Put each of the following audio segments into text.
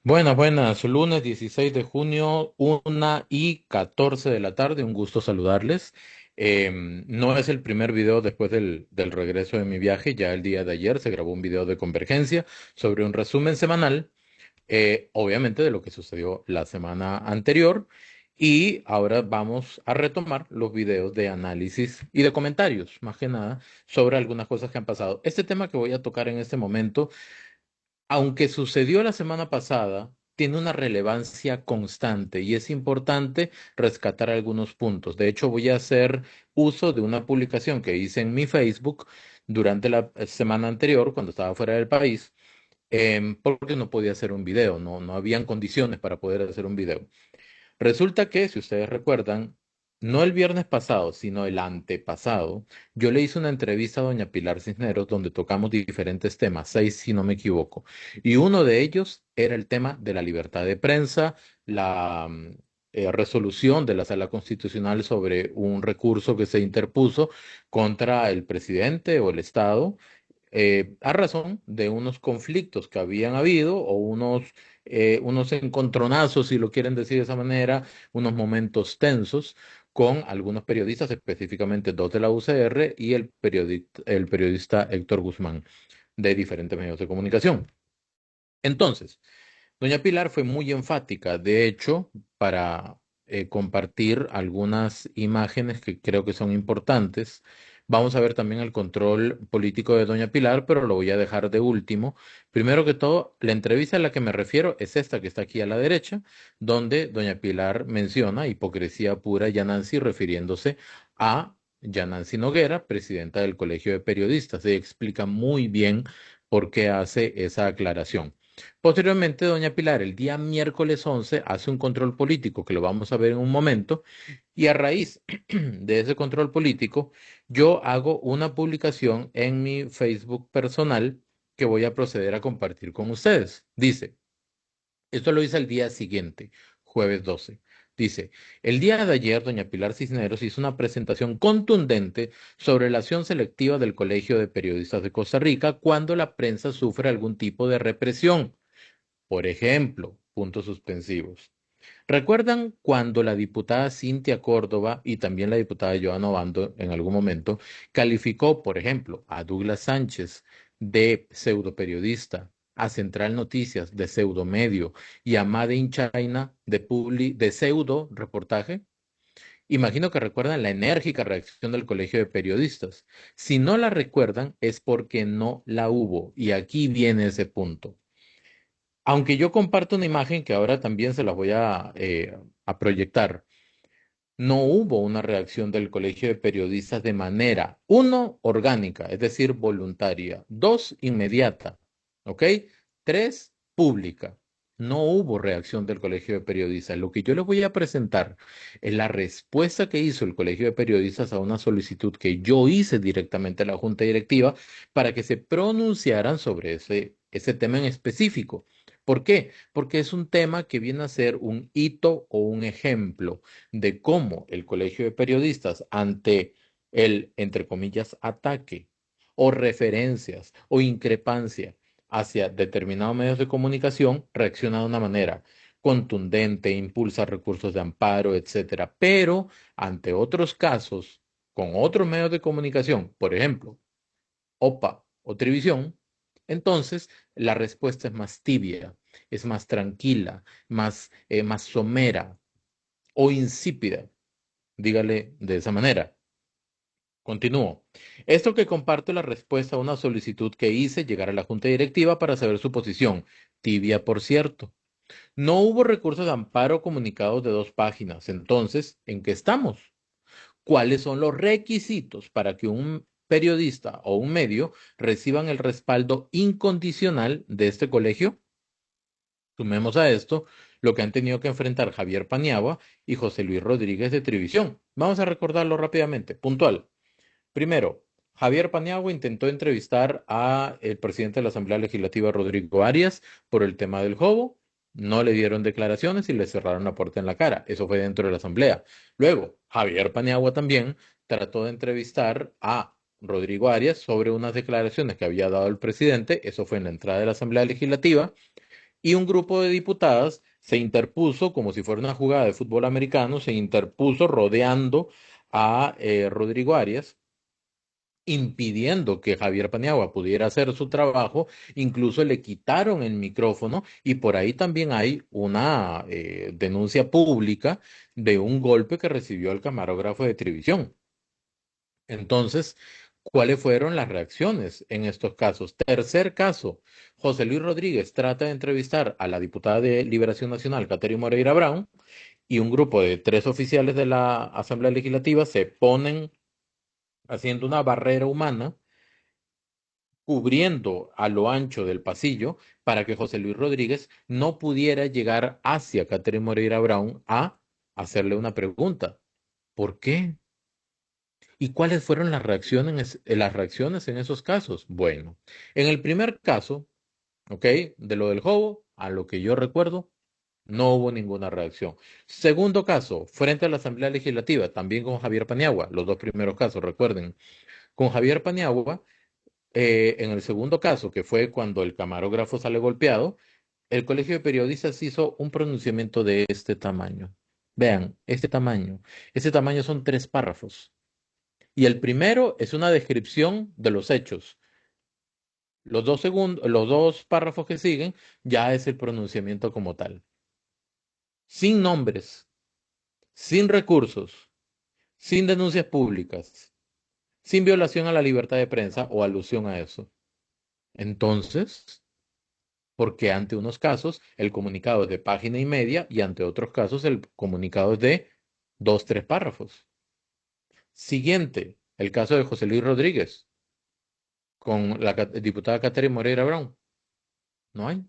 Buenas, buenas. Lunes 16 de junio, 1:14 de la tarde. Un gusto saludarles. No es el primer video después del regreso de mi viaje. Ya el día de ayer se grabó un video de Convergencia sobre un resumen semanal, obviamente de lo que sucedió la semana anterior. Y ahora vamos a retomar los videos de análisis y de comentarios, más que nada, sobre algunas cosas que han pasado. Este tema que voy a tocar en este momento, aunque sucedió la semana pasada, tiene una relevancia constante y es importante rescatar algunos puntos. De hecho, voy a hacer uso de una publicación que hice en mi Facebook durante la semana anterior, cuando estaba fuera del país, porque no podía hacer un video, no habían condiciones para poder hacer un video. Resulta que, si ustedes recuerdan, no el viernes pasado, sino el antepasado, yo le hice una entrevista a doña Pilar Cisneros donde tocamos diferentes temas, 6 si no me equivoco. Y uno de ellos era el tema de la libertad de prensa, la resolución de la Sala Constitucional sobre un recurso que se interpuso contra el presidente o el Estado, a razón de unos conflictos que habían habido o unos encontronazos, si lo quieren decir de esa manera, unos momentos tensos con algunos periodistas, específicamente dos de la UCR y el periodista Héctor Guzmán, de diferentes medios de comunicación. Entonces, doña Pilar fue muy enfática, de hecho, para compartir algunas imágenes que creo que son importantes. Vamos a ver también el control político de doña Pilar, pero lo voy a dejar de último. Primero que todo, la entrevista a la que me refiero es esta que está aquí a la derecha, donde doña Pilar menciona hipocresía pura Yanansi, refiriéndose a Yanansi Noguera, presidenta del Colegio de Periodistas. Ella explica muy bien por qué hace esa aclaración. Posteriormente, doña Pilar, el día miércoles 11, hace un control político que lo vamos a ver en un momento, y a raíz de ese control político, yo hago una publicación en mi Facebook personal que voy a proceder a compartir con ustedes. Dice, esto lo hice el día siguiente, jueves 12. Dice, el día de ayer, doña Pilar Cisneros hizo una presentación contundente sobre la acción selectiva del Colegio de Periodistas de Costa Rica cuando la prensa sufre algún tipo de represión. Por ejemplo, puntos suspensivos. ¿Recuerdan cuando la diputada Cintia Córdoba y también la diputada Joana Obando en algún momento calificó, por ejemplo, a Douglas Sánchez de pseudoperiodista, a Central Noticias de pseudomedio y a Made in China de pseudo reportaje? Imagino que recuerdan la enérgica reacción del Colegio de Periodistas. Si no la recuerdan es porque no la hubo, y aquí viene ese punto. Aunque yo comparto una imagen que ahora también se las voy a proyectar, no hubo una reacción del Colegio de Periodistas de manera, uno, orgánica, es decir, voluntaria; dos, inmediata, ¿ok? Tres, pública. No hubo reacción del Colegio de Periodistas. Lo que yo les voy a presentar es la respuesta que hizo el Colegio de Periodistas a una solicitud que yo hice directamente a la Junta Directiva para que se pronunciaran sobre ese tema en específico. ¿Por qué? Porque es un tema que viene a ser un hito o un ejemplo de cómo el Colegio de Periodistas, ante el, entre comillas, ataque o referencias o increpancia hacia determinados medios de comunicación, reacciona de una manera contundente, impulsa recursos de amparo, etcétera. Pero ante otros casos, con otros medios de comunicación, por ejemplo, OPA o Trivisión, entonces la respuesta es más tibia, es más tranquila, más somera o insípida. Dígale de esa manera. Continúo. Esto que comparto la respuesta a una solicitud que hice llegar a la Junta Directiva para saber su posición. Tibia, por cierto. No hubo recursos de amparo comunicados de 2 páginas. Entonces, ¿en qué estamos? ¿Cuáles son los requisitos para que un periodista o un medio reciban el respaldo incondicional de este colegio? Sumemos a esto lo que han tenido que enfrentar Javier Paniagua y José Luis Rodríguez de Trivisión. Vamos a recordarlo rápidamente, puntual. Primero, Javier Paniagua intentó entrevistar a el presidente de la Asamblea Legislativa, Rodrigo Arias, por el tema del jobo. No le dieron declaraciones y le cerraron la puerta en la cara. Eso fue dentro de la Asamblea. Luego, Javier Paniagua también trató de entrevistar a Rodrigo Arias sobre unas declaraciones que había dado el presidente. Eso fue en la entrada de la Asamblea Legislativa. y un grupo de diputadas se interpuso, como si fuera una jugada de fútbol americano, se interpuso rodeando a Rodrigo Arias, impidiendo que Javier Paniagua pudiera hacer su trabajo, incluso le quitaron el micrófono y por ahí también hay una denuncia pública de un golpe que recibió el camarógrafo de televisión. Entonces, ¿cuáles fueron las reacciones en estos casos? Tercer caso, José Luis Rodríguez trata de entrevistar a la diputada de Liberación Nacional, Catherine Moreira Brown, y un grupo de tres oficiales de la Asamblea Legislativa se ponen haciendo una barrera humana, cubriendo a lo ancho del pasillo para que José Luis Rodríguez no pudiera llegar hacia Catherine Moreira Brown a hacerle una pregunta. ¿Por qué? ¿Y cuáles fueron las reacciones en esos casos? Bueno, en el primer caso, ¿ok? De lo del jobo, a lo que yo recuerdo, no hubo ninguna reacción. Segundo caso, frente a la Asamblea Legislativa, también con Javier Paniagua, los dos primeros casos, recuerden, con Javier Paniagua, en el segundo caso, que fue cuando el camarógrafo sale golpeado, el Colegio de Periodistas hizo un pronunciamiento de este tamaño. Vean, este tamaño. Este tamaño son 3 párrafos. Y el primero es una descripción de los hechos. Los dos párrafos que siguen ya es el pronunciamiento como tal. Sin nombres, sin recursos, sin denuncias públicas, sin violación a la libertad de prensa o alusión a eso. Entonces, porque ante unos casos el comunicado es de página y media y ante otros casos el comunicado es de 2, 3 párrafos. Siguiente, el caso de José Luis Rodríguez con la diputada Catherine Moreira Brown. No hay.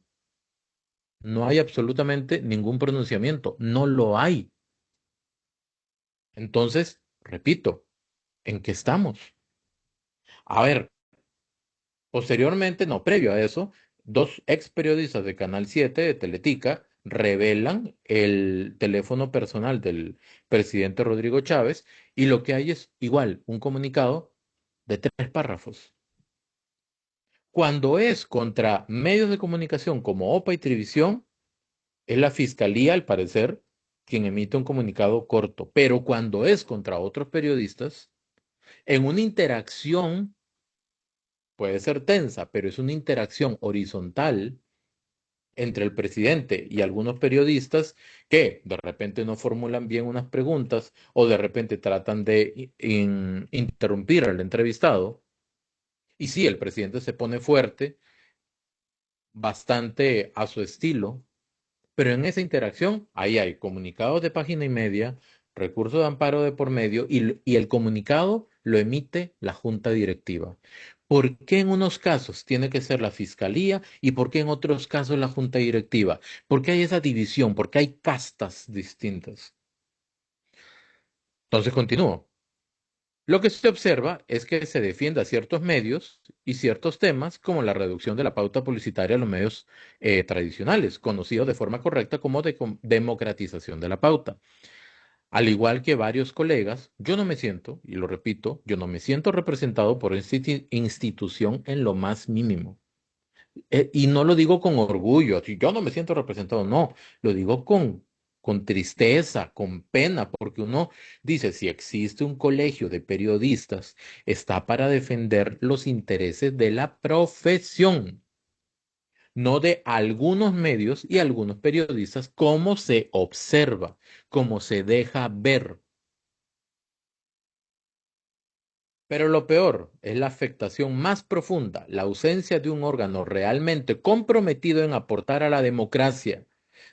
No hay absolutamente ningún pronunciamiento, no lo hay. Entonces, repito, ¿en qué estamos? A ver, posteriormente, no, previo a eso, dos ex periodistas de Canal 7 de Teletica revelan el teléfono personal del presidente Rodrigo Chávez y lo que hay es igual, un comunicado de 3 párrafos. Cuando es contra medios de comunicación como OPA y Televisión, es la fiscalía, al parecer, quien emite un comunicado corto, pero cuando es contra otros periodistas, en una interacción, puede ser tensa, pero es una interacción horizontal entre el presidente y algunos periodistas que de repente no formulan bien unas preguntas o de repente tratan de interrumpir al entrevistado. Y sí, el presidente se pone fuerte, bastante a su estilo. Pero en esa interacción, ahí hay comunicados de página y media, recurso de amparo de por medio y el comunicado lo emite la junta directiva. ¿Por qué en unos casos tiene que ser la fiscalía y por qué en otros casos la junta directiva? ¿Por qué hay esa división? ¿Por qué hay castas distintas? Entonces continúo. Lo que se observa es que se defiende a ciertos medios y ciertos temas como la reducción de la pauta publicitaria a los medios tradicionales, conocidos de forma correcta como democratización de la pauta. Al igual que varios colegas, yo no me siento, y lo repito, yo no me siento representado por institución en lo más mínimo. Y no lo digo con orgullo, así, yo no me siento representado, no, lo digo con tristeza, con pena, porque uno dice, si existe un colegio de periodistas, está para defender los intereses de la profesión, no de algunos medios y algunos periodistas, como se observa, como se deja ver. Pero lo peor es la afectación más profunda, la ausencia de un órgano realmente comprometido en aportar a la democracia,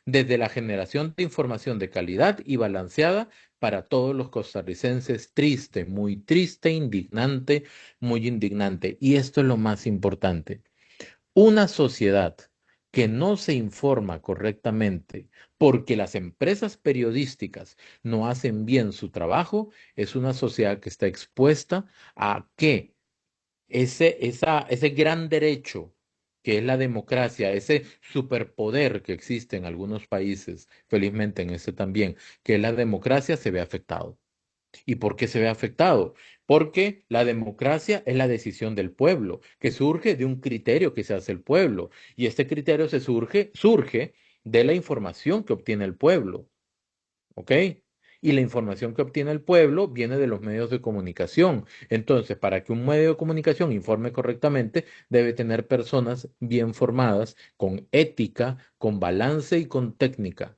desde la generación de información de calidad y balanceada para todos los costarricenses. Triste, indignante, muy indignante. Y esto es lo más importante. Una sociedad que no se informa correctamente porque las empresas periodísticas no hacen bien su trabajo, es una sociedad que está expuesta a que ese gran derecho que es la democracia, ese superpoder que existe en algunos países, felizmente en este también, que es la democracia, se ve afectado. ¿Y por qué se ve afectado? Porque la democracia es la decisión del pueblo, que surge de un criterio que se hace el pueblo. Y este criterio surge de la información que obtiene el pueblo. ¿Ok? Y la información que obtiene el pueblo viene de los medios de comunicación. Entonces, para que un medio de comunicación informe correctamente, debe tener personas bien formadas, con ética, con balance y con técnica.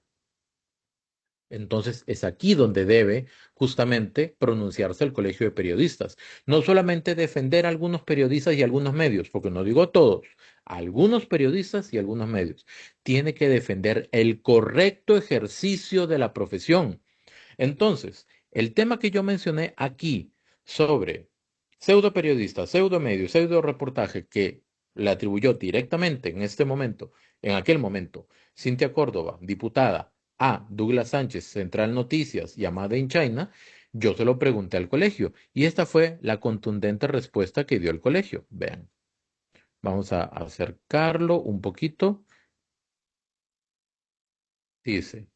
Entonces, es aquí donde debe justamente pronunciarse el Colegio de Periodistas. No solamente defender a algunos periodistas y algunos medios, porque no digo todos, algunos periodistas y algunos medios. Tiene que defender el correcto ejercicio de la profesión. Entonces, el tema que yo mencioné aquí sobre pseudo periodista, pseudo medio, pseudo reportaje que le atribuyó directamente en este momento, en aquel momento, Cintia Córdoba, diputada, a Douglas Sánchez, Central Noticias y a Made in China, yo se lo pregunté al colegio y esta fue la contundente respuesta que dio el colegio. Vean, vamos a acercarlo un poquito. Dice.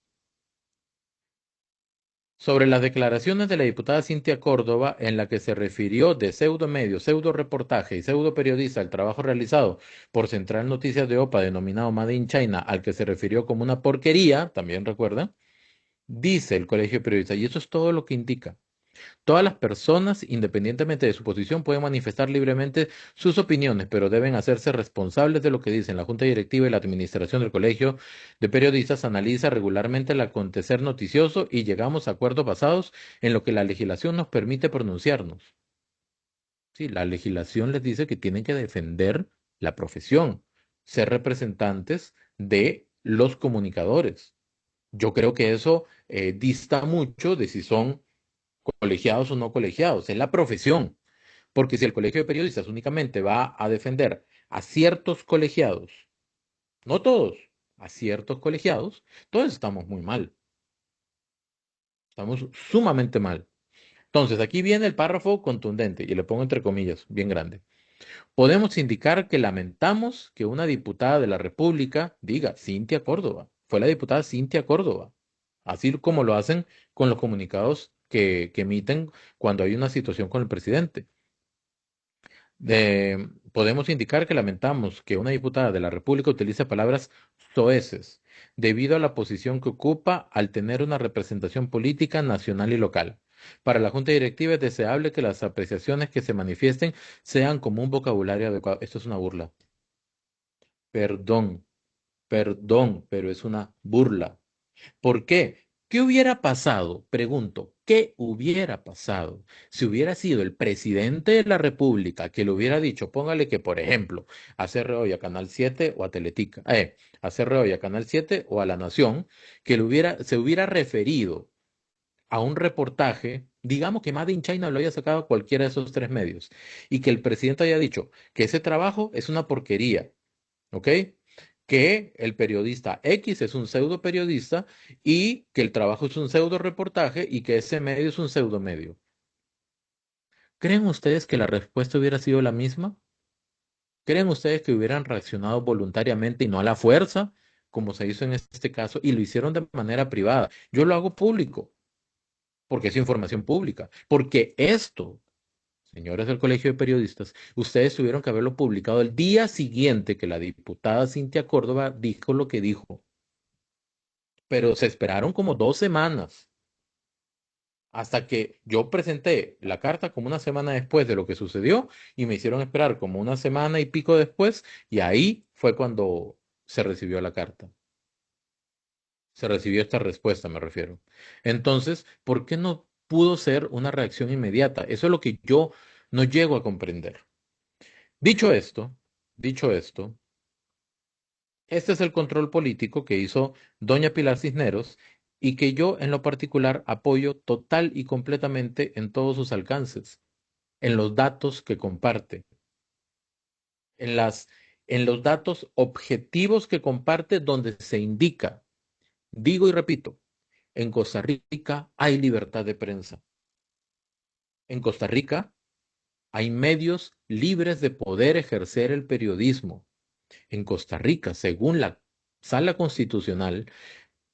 Sobre las declaraciones de la diputada Cintia Córdoba, en la que se refirió de pseudo medio, pseudo reportaje y pseudo periodista al trabajo realizado por Central Noticias de OPA, denominado Made in China, al que se refirió como una porquería, también recuerda, dice el Colegio de Periodistas, y eso es todo lo que indica. Todas las personas, independientemente de su posición, pueden manifestar libremente sus opiniones, pero deben hacerse responsables de lo que dicen. La Junta Directiva y la Administración del Colegio de Periodistas analiza regularmente el acontecer noticioso y llegamos a acuerdos basados en lo que la legislación nos permite pronunciarnos. Sí, la legislación les dice que tienen que defender la profesión, ser representantes de los comunicadores. Yo creo que eso dista mucho de si son colegiados o no colegiados, es la profesión. Porque si el colegio de periodistas únicamente va a defender a ciertos colegiados, no todos, a ciertos colegiados, todos estamos muy mal, estamos sumamente mal. Entonces, aquí viene el párrafo contundente, y le pongo entre comillas, bien grande. Podemos indicar que lamentamos que una diputada de la República diga, Cintia Córdoba, fue la diputada Cintia Córdoba, así como lo hacen con los comunicados que emiten cuando hay una situación con el presidente. Podemos indicar que lamentamos que una diputada de la República utilice palabras soeces debido a la posición que ocupa al tener una representación política nacional y local. Para la Junta Directiva es deseable que las apreciaciones que se manifiesten sean como un vocabulario adecuado. Esto es una burla. Perdón, perdón, pero es una burla. ¿Por qué? ¿Qué hubiera pasado? Pregunto, ¿qué hubiera pasado si hubiera sido el presidente de la República que le hubiera dicho, póngale que, por ejemplo, a CR hoy, a Canal 7 o a Teletica, a CR hoy, a Canal 7 o a La Nación, que se hubiera referido a un reportaje, digamos que Made in China lo haya sacado a cualquiera de esos tres medios, y que el presidente haya dicho que ese trabajo es una porquería, ¿ok? Que el periodista X es un pseudo periodista y que el trabajo es un pseudo reportaje y que ese medio es un pseudo medio. ¿Creen ustedes que la respuesta hubiera sido la misma? ¿Creen ustedes que hubieran reaccionado voluntariamente y no a la fuerza, como se hizo en este caso, y lo hicieron de manera privada? Yo lo hago público, porque es información pública, porque esto, señores del Colegio de Periodistas, ustedes tuvieron que haberlo publicado el día siguiente que la diputada Cintia Córdoba dijo lo que dijo. Pero se esperaron como 2 semanas hasta que yo presenté la carta como una semana después de lo que sucedió y me hicieron esperar como una semana y pico después y ahí fue cuando se recibió la carta. Se recibió esta respuesta, me refiero. Entonces, ¿por qué no pudo ser una reacción inmediata? Eso es lo que yo no llego a comprender. Dicho esto, dicho esto, este es el control político que hizo doña Pilar Cisneros y que yo en lo particular apoyo total y completamente en todos sus alcances, en los datos que comparte, en en los datos objetivos que comparte donde se indica, digo y repito, en Costa Rica hay libertad de prensa. En Costa Rica hay medios libres de poder ejercer el periodismo. En Costa Rica, según la Sala Constitucional,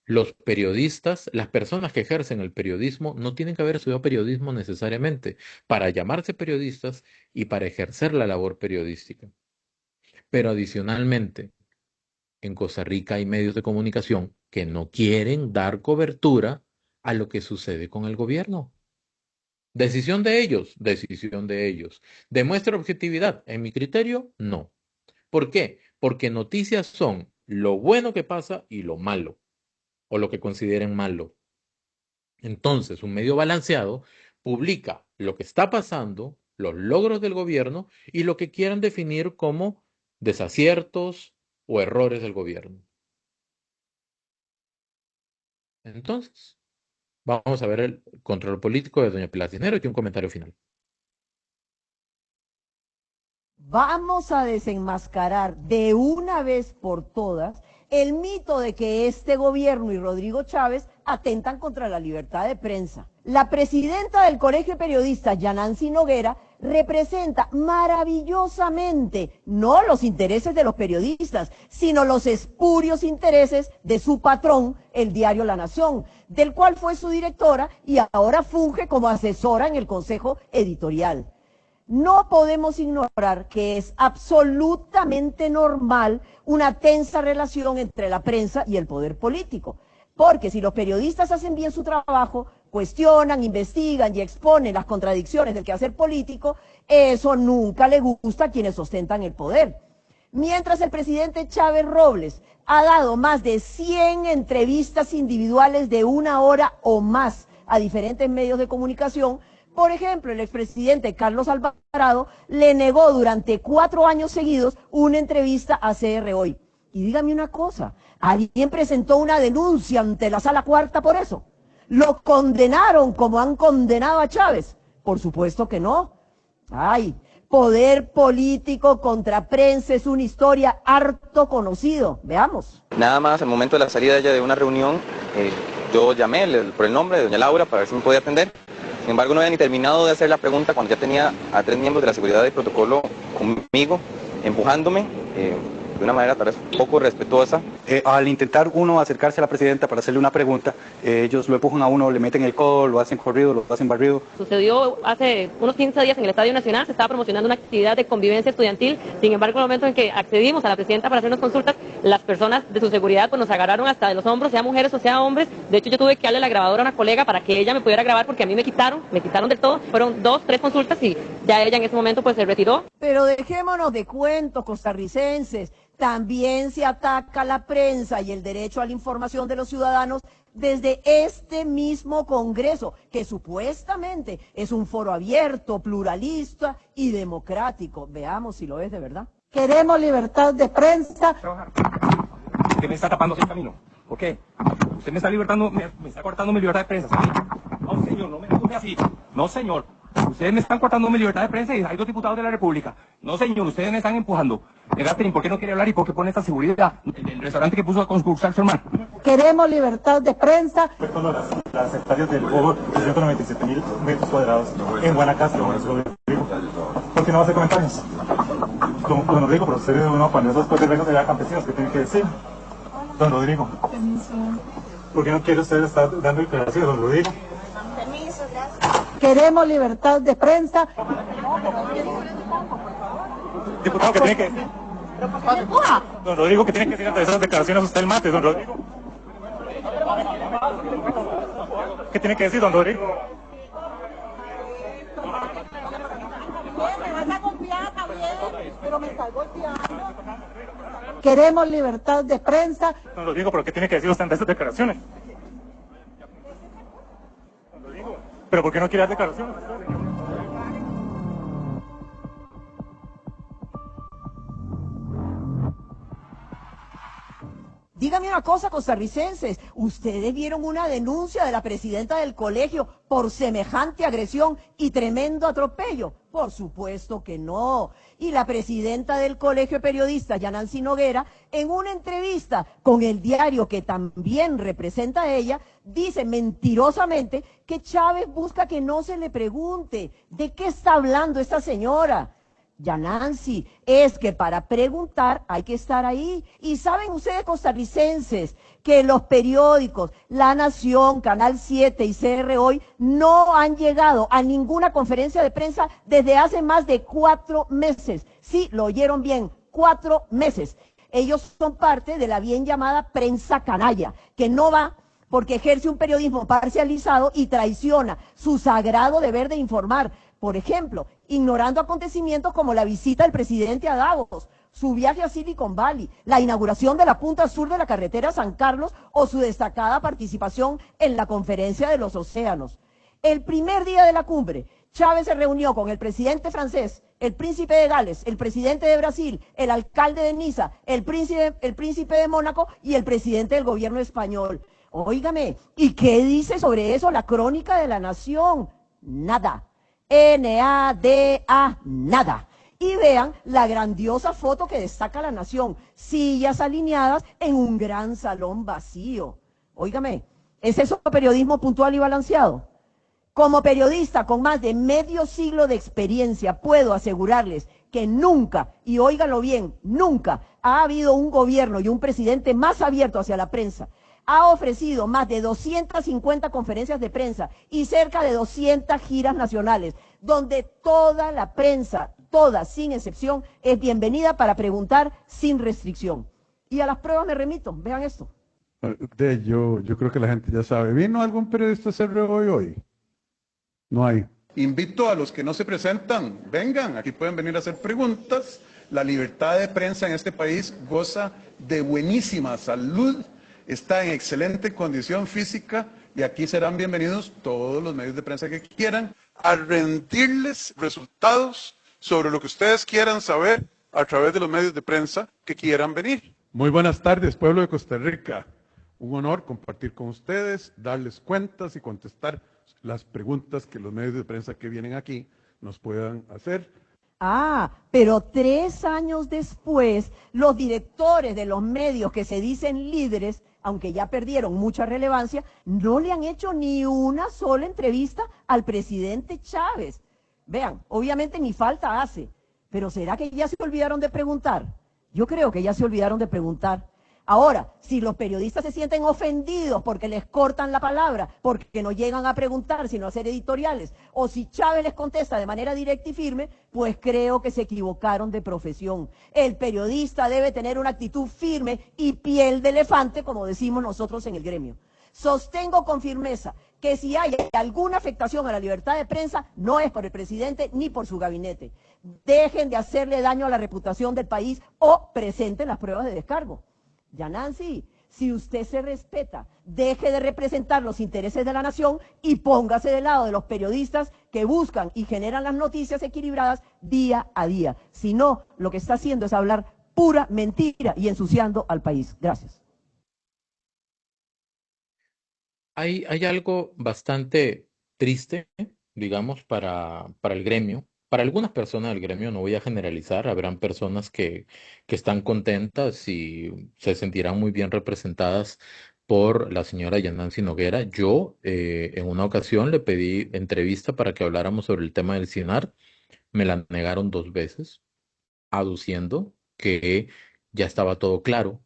Los periodistas, las personas que ejercen el periodismo, no tienen que haber estudiado periodismo necesariamente para llamarse periodistas y para ejercer la labor periodística. Pero adicionalmente, en Costa Rica hay medios de comunicación que no quieren dar cobertura a lo que sucede con el gobierno. Decisión de ellos, decisión de ellos. ¿Demuestra objetividad? En mi criterio, no. ¿Por qué? Porque noticias son lo bueno que pasa y lo malo, o lo que consideren malo. Entonces, un medio balanceado publica lo que está pasando, los logros del gobierno y lo que quieran definir como desaciertos o errores del gobierno. Entonces, vamos a ver el control político de doña Pilar Cisneros y un comentario final. Vamos a desenmascarar de una vez por todas el mito de que este gobierno y Rodrigo Chávez atentan contra la libertad de prensa. La presidenta del Colegio de Periodistas, Yanancy Noguera, representa maravillosamente no los intereses de los periodistas, sino los espurios intereses de su patrón, el diario La Nación, del cual fue su directora y ahora funge como asesora en el Consejo Editorial. No podemos ignorar que es absolutamente normal una tensa relación entre la prensa y el poder político, porque si los periodistas hacen bien su trabajo, cuestionan, investigan y exponen las contradicciones del quehacer político, eso nunca le gusta a quienes ostentan el poder. Mientras el presidente Chávez Robles ha dado más de 100 entrevistas individuales de 1 hora o más a diferentes medios de comunicación, por ejemplo, el expresidente Carlos Alvarado le negó durante 4 años seguidos una entrevista a CR Hoy. Y dígame una cosa, ¿alguien presentó una denuncia ante la Sala Cuarta por eso? ¿Lo condenaron como han condenado a Chávez? Por supuesto que no. Ay, poder político contra prensa es una historia harto conocido. Veamos. Nada más, al momento de la salida ella de una reunión, yo llamé por el nombre de doña Laura para ver si me podía atender. Sin embargo, no había ni terminado de hacer la pregunta cuando ya tenía a 3 miembros de la seguridad de protocolo conmigo, empujándome de una manera tal vez poco respetuosa. Al intentar uno acercarse a la presidenta para hacerle una pregunta, ellos lo empujan a uno, le meten el codo, lo hacen corrido, lo hacen barrido. Sucedió hace unos 15 días en el Estadio Nacional, se estaba promocionando una actividad de convivencia estudiantil, sin embargo, en el momento en que accedimos a la presidenta para hacernos consultas, las personas de su seguridad pues nos agarraron hasta de los hombros, sea mujeres o sea hombres. De hecho, yo tuve que darle la grabadora a una colega para que ella me pudiera grabar porque a mí me quitaron de todo. Fueron 2, 3 consultas y ya ella en ese momento pues se retiró. Pero dejémonos de cuentos costarricenses. También se ataca la prensa y el derecho a la información de los ciudadanos desde este mismo Congreso, que supuestamente es un foro abierto, pluralista y democrático. Veamos si lo es de verdad. Queremos libertad de prensa. Usted me está tapando el camino. ¿Por qué? Usted me está me está cortando mi libertad de prensa, ¿sí? No, señor, no me empuje así. No, señor. Ustedes me están cortando mi libertad de prensa y hay 2 diputados de la República. No, señor, ustedes me están empujando. Catherine, ¿por qué no quiere hablar y por qué pone esta seguridad? El restaurante que puso a concursar su hermano. Queremos libertad de prensa. Las hectáreas del juego de 197.000 metros cuadrados en Guanacaste, don Rodrigo. ¿Por qué no hace comentarios? Don Rodrigo, pero usted uno cuando esos terrenos de campesinos, ¿qué tiene que decir? Don Rodrigo. ¿Por qué no quiere usted estar dando declaraciones, don Rodrigo? Queremos libertad de prensa. Diputado, ¿qué tiene que decir? Don Rodrigo, ¿qué tiene que decir ante esas declaraciones usted el martes, don Rodrigo? ¿Qué tiene que decir, don Rodrigo? Me vas a golpear también, pero me estás golpeando. Queremos libertad de prensa. Don Rodrigo, ¿pero qué tiene que decir usted ante esas declaraciones? Don Rodrigo, ¿pero por qué no quiere dar declaraciones? Dígame una cosa, costarricenses, ¿ustedes vieron una denuncia de la presidenta del colegio por semejante agresión y tremendo atropello? Por supuesto que no. Y la presidenta del Colegio de Periodistas, Yanancy Noguera, en una entrevista con el diario que también representa a ella, dice mentirosamente que Chávez busca que no se le pregunte de qué está hablando esta señora. Ya Nancy, es que para preguntar hay que estar ahí. Y saben ustedes, costarricenses, que los periódicos, La Nación, Canal 7 y CR Hoy no han llegado a ninguna conferencia de prensa desde hace más de 4 meses. Sí, lo oyeron bien, 4 meses. Ellos son parte de la bien llamada prensa canalla, que no va porque ejerce un periodismo parcializado y traiciona su sagrado deber de informar. Por ejemplo, ignorando acontecimientos como la visita del presidente a Davos, su viaje a Silicon Valley, la inauguración de la punta sur de la carretera San Carlos o su destacada participación en la conferencia de los océanos. El primer día de la cumbre, Chávez se reunió con el presidente francés, el príncipe de Gales, el presidente de Brasil, el alcalde de Niza, el príncipe de Mónaco y el presidente del gobierno español. Óigame, ¿y qué dice sobre eso la crónica de la Nación? Nada. N-A-D-A, nada. Y vean la grandiosa foto que destaca la Nación. Sillas alineadas en un gran salón vacío. Óigame, ¿es eso periodismo puntual y balanceado? Como periodista con más de medio siglo de experiencia, puedo asegurarles que nunca, y óiganlo bien, nunca ha habido un gobierno y un presidente más abierto hacia la prensa. Ha ofrecido más de 250 conferencias de prensa y cerca de 200 giras nacionales, donde toda la prensa, toda sin excepción, es bienvenida para preguntar sin restricción. Y a las pruebas me remito, vean esto. Yo creo que la gente ya sabe. ¿Vino algún periodista a hacer hoy? No hay. Invito a los que no se presentan, vengan, aquí pueden venir a hacer preguntas. La libertad de prensa en este país goza de buenísima salud, está en excelente condición física y aquí serán bienvenidos todos los medios de prensa que quieran a rendirles resultados sobre lo que ustedes quieran saber a través de los medios de prensa que quieran venir. Muy buenas tardes, pueblo de Costa Rica. Un honor compartir con ustedes, darles cuentas y contestar las preguntas que los medios de prensa que vienen aquí nos puedan hacer. Ah, pero 3 años después, los directores de los medios que se dicen líderes, aunque ya perdieron mucha relevancia, no le han hecho ni una sola entrevista al presidente Chávez. Vean, obviamente ni falta hace, pero ¿será que ya se olvidaron de preguntar? Yo creo que ya se olvidaron de preguntar. Ahora, si los periodistas se sienten ofendidos porque les cortan la palabra, porque no llegan a preguntar, sino a hacer editoriales, o si Chávez les contesta de manera directa y firme, pues creo que se equivocaron de profesión. El periodista debe tener una actitud firme y piel de elefante, como decimos nosotros en el gremio. Sostengo con firmeza que si hay alguna afectación a la libertad de prensa, no es por el presidente ni por su gabinete. Dejen de hacerle daño a la reputación del país o presenten las pruebas de descargo. Ya Nancy, si usted se respeta, deje de representar los intereses de la nación y póngase del lado de los periodistas que buscan y generan las noticias equilibradas día a día. Si no, lo que está haciendo es hablar pura mentira y ensuciando al país. Gracias. Hay algo bastante triste, digamos, para el gremio. Para algunas personas del gremio, no voy a generalizar, habrán personas que están contentas y se sentirán muy bien representadas por la señora Yanansi Noguera. Yo, en una ocasión, le pedí entrevista para que habláramos sobre el tema del CINAR. Me la negaron 2 veces, aduciendo que ya estaba todo claro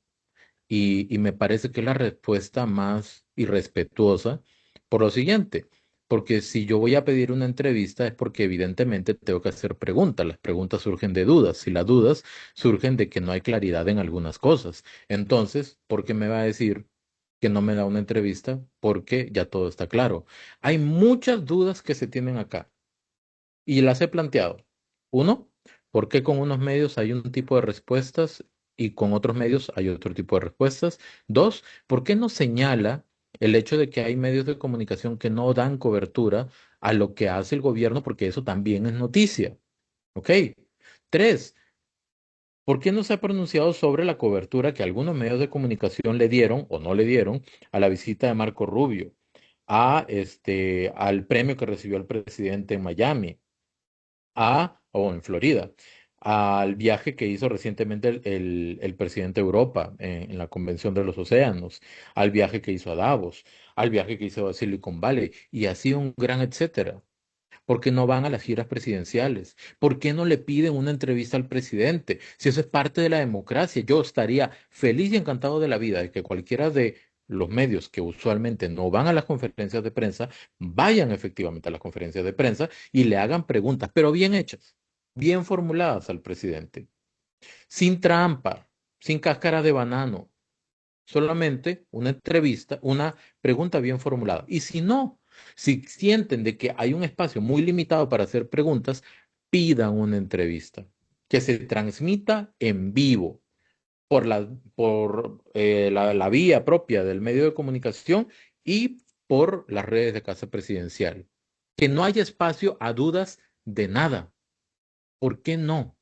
y me parece que es la respuesta más irrespetuosa por lo siguiente, porque si yo voy a pedir una entrevista es porque evidentemente tengo que hacer preguntas. Las preguntas surgen de dudas y las dudas surgen de que no hay claridad en algunas cosas. Entonces, ¿por qué me va a decir que no me da una entrevista? Porque ya todo está claro. Hay muchas dudas que se tienen acá y las he planteado. Uno, ¿por qué con unos medios hay un tipo de respuestas y con otros medios hay otro tipo de respuestas? Dos, ¿por qué no señala el hecho de que hay medios de comunicación que no dan cobertura a lo que hace el gobierno? Porque eso también es noticia. ¿Ok? Tres, ¿por qué no se ha pronunciado sobre la cobertura que algunos medios de comunicación le dieron o no le dieron a la visita de Marco Rubio, al premio que recibió el presidente en Miami? O en Florida, al viaje que hizo recientemente el presidente de Europa en la Convención de los Océanos, al viaje que hizo a Davos, al viaje que hizo a Silicon Valley, y así un gran etcétera. ¿Por qué no van a las giras presidenciales? ¿Por qué no le piden una entrevista al presidente? Si eso es parte de la democracia, yo estaría feliz y encantado de la vida de que cualquiera de los medios que usualmente no van a las conferencias de prensa, vayan efectivamente a las conferencias de prensa y le hagan preguntas, pero bien hechas, bien formuladas al presidente, sin trampa, sin cáscara de banano, solamente una entrevista, una pregunta bien formulada. Y si no, si sienten de que hay un espacio muy limitado para hacer preguntas, pidan una entrevista que se transmita en vivo por la vía propia del medio de comunicación y por las redes de Casa Presidencial. Que no haya espacio a dudas de nada. ¿Por qué no?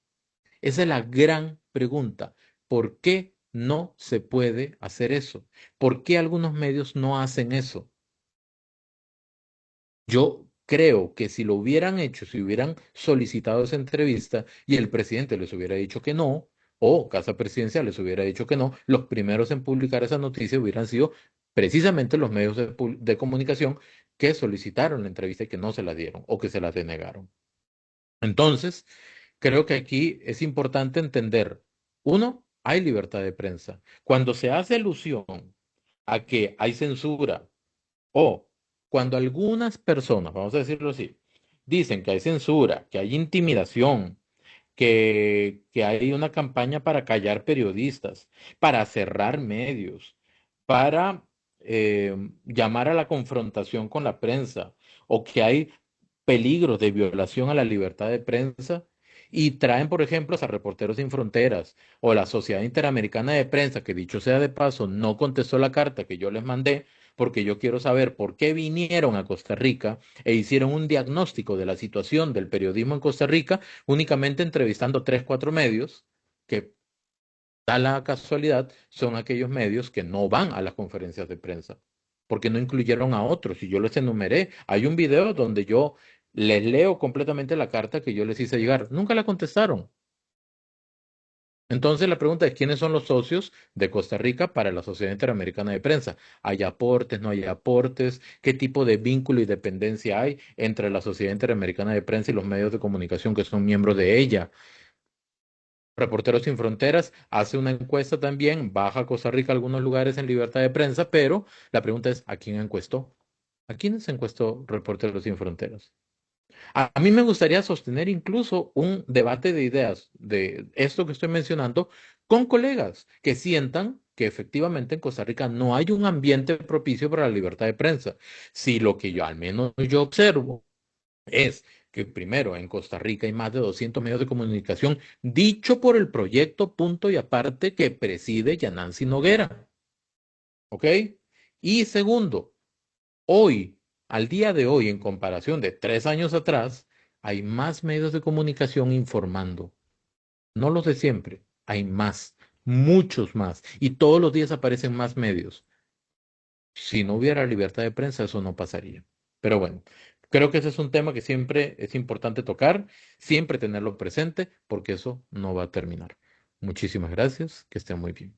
Esa es la gran pregunta. ¿Por qué no se puede hacer eso? ¿Por qué algunos medios no hacen eso? Yo creo que si lo hubieran hecho, si hubieran solicitado esa entrevista y el presidente les hubiera dicho que no, o Casa Presidencial les hubiera dicho que no, los primeros en publicar esa noticia hubieran sido precisamente los medios de comunicación que solicitaron la entrevista y que no se la dieron o que se la denegaron. Entonces, creo que aquí es importante entender, uno, hay libertad de prensa. Cuando se hace alusión a que hay censura o cuando algunas personas, vamos a decirlo así, dicen que hay censura, que hay intimidación, que hay una campaña para callar periodistas, para cerrar medios, para llamar a la confrontación con la prensa, o que hay peligros de violación a la libertad de prensa, y traen, por ejemplo, a Reporteros Sin Fronteras o la Sociedad Interamericana de Prensa, que dicho sea de paso, no contestó la carta que yo les mandé, porque yo quiero saber por qué vinieron a Costa Rica e hicieron un diagnóstico de la situación del periodismo en Costa Rica, únicamente entrevistando 3, 4 medios, que da la casualidad, son aquellos medios que no van a las conferencias de prensa, porque no incluyeron a otros, y yo les enumeré. Hay un video donde yo les leo completamente la carta que yo les hice llegar. Nunca la contestaron. Entonces la pregunta es, ¿quiénes son los socios de Costa Rica para la Sociedad Interamericana de Prensa? ¿Hay aportes, no hay aportes? ¿Qué tipo de vínculo y dependencia hay entre la Sociedad Interamericana de Prensa y los medios de comunicación que son miembros de ella? Reporteros Sin Fronteras hace una encuesta también, baja a Costa Rica a algunos lugares en libertad de prensa, pero la pregunta es, ¿a quién encuestó? ¿A quiénes encuestó Reporteros Sin Fronteras? A mí me gustaría sostener incluso un debate de ideas de esto que estoy mencionando con colegas que sientan que efectivamente en Costa Rica no hay un ambiente propicio para la libertad de prensa. Si lo que yo, al menos yo observo, es que primero en Costa Rica hay más de 200 medios de comunicación, dicho por el proyecto Punto y Aparte que preside Yanansi Noguera. ¿Ok? Y segundo, hoy, al día de hoy, en comparación de 3 años atrás, hay más medios de comunicación informando. No los de siempre, hay más, muchos más. Y todos los días aparecen más medios. Si no hubiera libertad de prensa, eso no pasaría. Pero bueno, creo que ese es un tema que siempre es importante tocar, siempre tenerlo presente, porque eso no va a terminar. Muchísimas gracias, que estén muy bien.